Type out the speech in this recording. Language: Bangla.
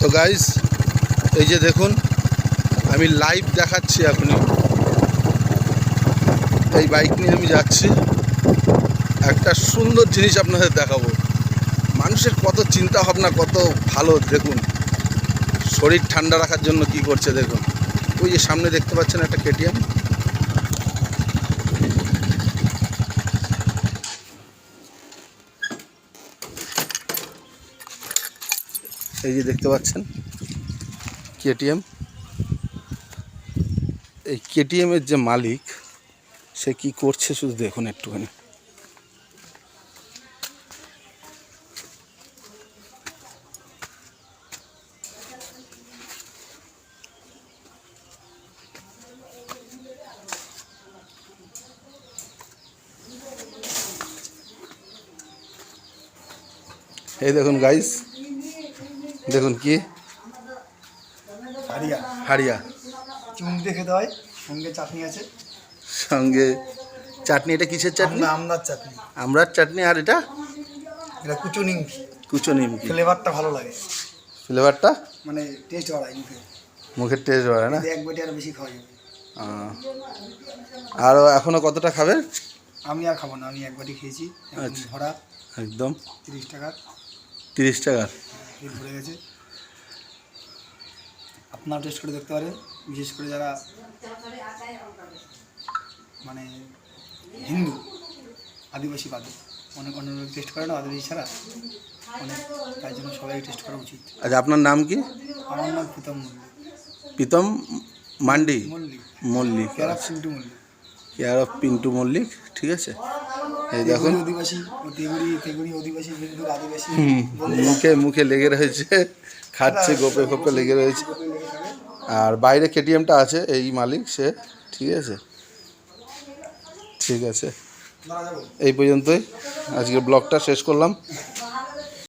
তো গাইস, এই যে দেখুন, আমি লাইভ দেখাচ্ছি এখনই। এই বাইক নিয়ে আমি যাচ্ছি, একটা সুন্দর জিনিস আপনাদের দেখাবো। মানুষের কত চিন্তা ভাবনা, কত ভালো। দেখুন, শরীর ঠান্ডা রাখার জন্য কি করছে দেখুন। ওই যে সামনে দেখতে পাচ্ছেন একটা কেটিএম। এই যে দেখতে পাচ্ছেন কেটিএম। এই কেটিএমের যে মালিক, সে কি করছে শুধু দেখুন একটুখানি। এই দেখুন গাইস, দেখুন কি হাড়িয়া চুন দিয়ে খেতে হয়, সঙ্গে চাটনি আছে। সঙ্গে চাটনি। এটা কিসের চাটনি? আমড়ার চাটনি। আমড়ার চাটনি। আর এটা এটা কুচো নিমকি। কুচো নিমকি। ফ্লেভারটা ভালো লাগে, ফ্লেভারটা মানে টেস্ট বাড়ায় মুখে। মুখের টেস্ট বাড়ায় না? এক বাটি আর বেশি খাওয়া যাবে। আর এখনো কতটা খাবেন? আমি আর খাবো না, আমি এক বাটি খেয়েছি। আচ্ছা, ভরা একদম 30 টাকা। 30 টাকা পেট ভরে গেছে। আপনারা টেস্ট করে দেখতে পারেন, বিশেষ করে যারা মানে হিন্দু, আদিবাসী বাদে অনেক অন্য লোক টেস্ট করে না, আদিবাসী ছাড়া অনেক, তাই জন্য সবাই টেস্ট করা উচিত। আচ্ছা, আপনার নাম কি? আমার নাম Pritam Mallick. Pritam Mandi Mallick, Mallick. Care of Pintu Mallick. Care of Pintu Mallick, ঠিক আছে। এই দেখুন, আদিবাসী, তেগুড়ি আদিবাসী, হিন্দু আদিবাসী। মুখে মুখে লেগে রয়েছে, খাচ্ছে, গোপে গোপে লেগে রয়েছে। আর বাইরে কেটিএমটা আছে, এই মালিক সে, ঠিক আছে। ঠিক আছে, এই পর্যন্তই আজকে ব্লগটা শেষ করলাম।